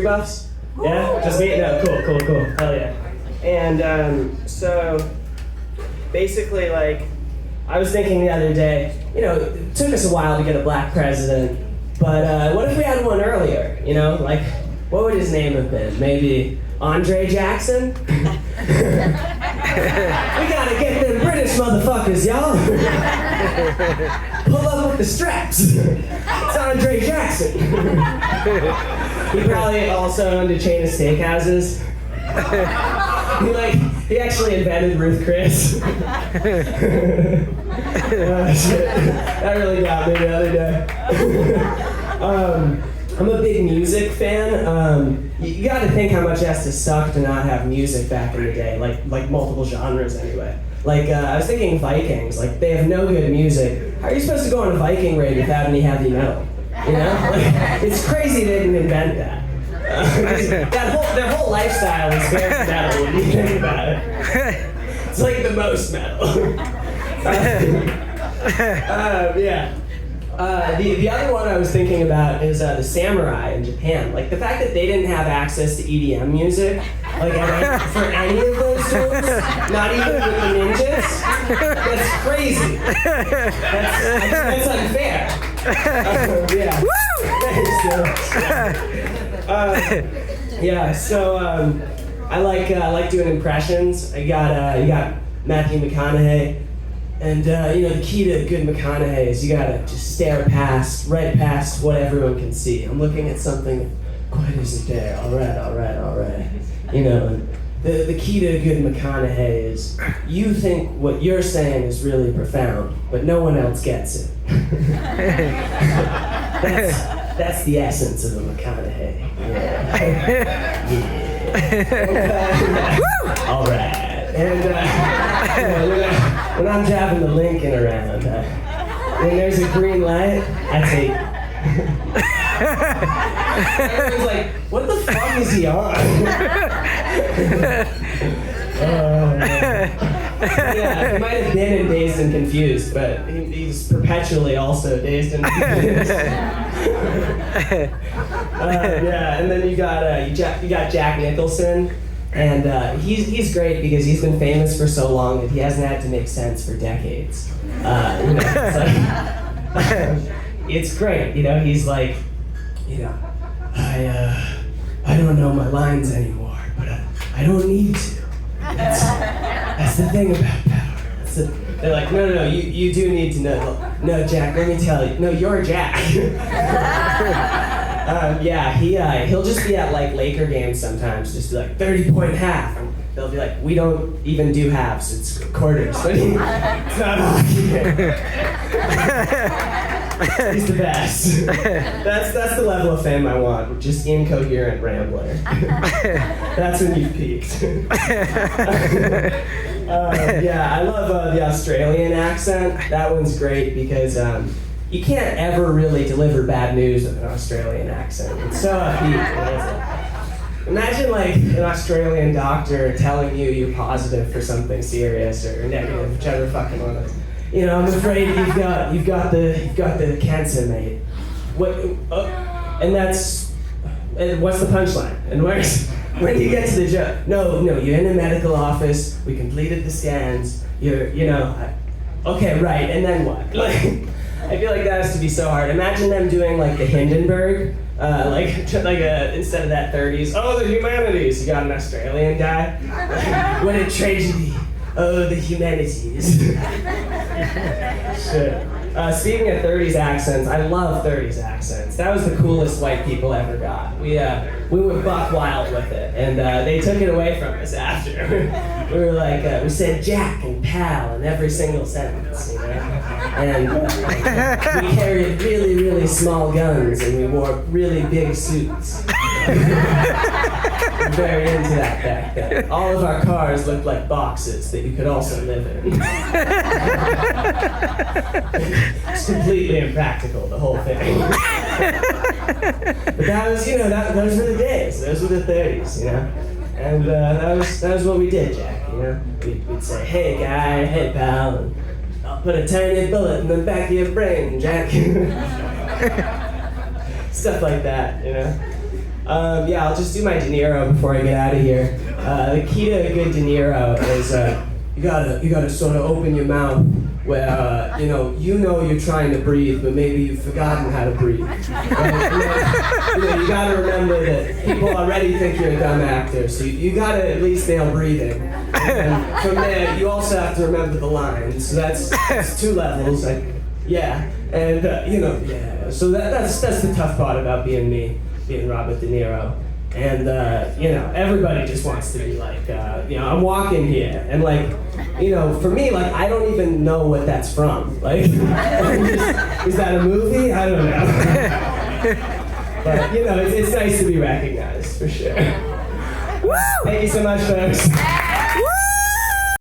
buffs? Yeah? Just me? No, cool. Hell yeah. And so basically, like, I was thinking the other day, you know, it took us a while to get a black president, but what if we had one earlier? You know, like, what would his name have been? Maybe Andre Jackson? We gotta get them British motherfuckers, y'all. Pull up with the straps. It's Andre Jackson. He probably also owned a chain of steakhouses. He actually invented Ruth Chris. Shit. That really got me the other day. I'm a big music fan. You gotta think how much it has to suck to not have music back in the day, like multiple genres anyway. Like, I was thinking Vikings, like, they have no good music. How are you supposed to go on a Viking raid without any heavy metal? You know? Like, it's crazy they didn't invent that. Their whole lifestyle is very metal when you think about it. It's like the most metal. Yeah. The other one I was thinking about is the samurai in Japan. Like, the fact that they didn't have access to EDM music, like, for any of those dudes, not even with the ninjas, that's crazy. That's unfair. Yeah. Yeah, so I like doing impressions. You got Matthew McConaughey. And, you know, the key to good McConaughey is you gotta just stare right past what everyone can see. I'm looking at something quiet as a day. All right. You know, the key to good McConaughey is you think what you're saying is really profound, but no one else gets it. That's the essence of a McConaughey. Yeah. All right. And when I'm driving the Lincoln around, when there's a green light, I take. Everyone's like, what the fuck is he on? Yeah, he might have been in Dazed and Confused, but he's perpetually also dazed and confused. Yeah, and then you got Jack Nicholson. And he's great because he's been famous for so long that he hasn't had to make sense for decades. You know, it's like, it's great. You know, he's like, you know, I don't know my lines anymore, but I don't need to. That's the thing about power. They're like, no, you do need to know. No, Jack, let me tell you. No, you're Jack. Yeah, he'll just be at like Laker games sometimes, just be like 30-point half. And they'll be like, we don't even do halves, it's quarters. But it's not hockey. He's the best. That's the level of fame I want, just incoherent rambler. That's when you've peaked. Yeah, I love the Australian accent. That one's great because you can't ever really deliver bad news with an Australian accent. It's so upbeat. Imagine like an Australian doctor telling you you're positive for something serious or negative, whichever fucking one. You know, I'm afraid you've got the cancer, mate. What? And that's. And what's the punchline? And when do you get to the joke? No, you're in a medical office. We completed the scans. Okay, right. And then what? Like. I feel like that has to be so hard. Imagine them doing like the Hindenburg, instead of that 30s. Oh, the humanities. You got an Australian guy. What a tragedy. Oh, the humanities. Shit. Speaking of 30s accents, I love 30s accents. That was the coolest white people ever got. We went buck wild with it, and they took it away from us after. We were like, we said Jack and pal in every single sentence, you know? And we carried really, really small guns, and we wore really big suits. Very into that back then. All of our cars looked like boxes that you could also live in. It's completely impractical, the whole thing. But that was, you know, those were the days. Those were the 30s, you know? And that was what we did, Jack, you know? We'd say, hey guy, hey pal, and I'll put a tiny bullet in the back of your brain, Jack. Stuff like that, you know? Yeah, I'll just do my De Niro before I get out of here. The key to a good De Niro is you gotta sort of open your mouth where you know you're trying to breathe, but maybe you've forgotten how to breathe. Right? You gotta remember that people already think you're a dumb actor, so you gotta at least nail breathing. And from there, you also have to remember the lines. So that's 2 levels. Yeah, and yeah. So that's the tough part about being me, being Robert De Niro. And everybody just wants to be like, I'm walking here, and like, for me, like, I don't even know what that's from. Like, is that a movie? I don't know. But it's nice to be recognized for sure. Thank you so much, folks.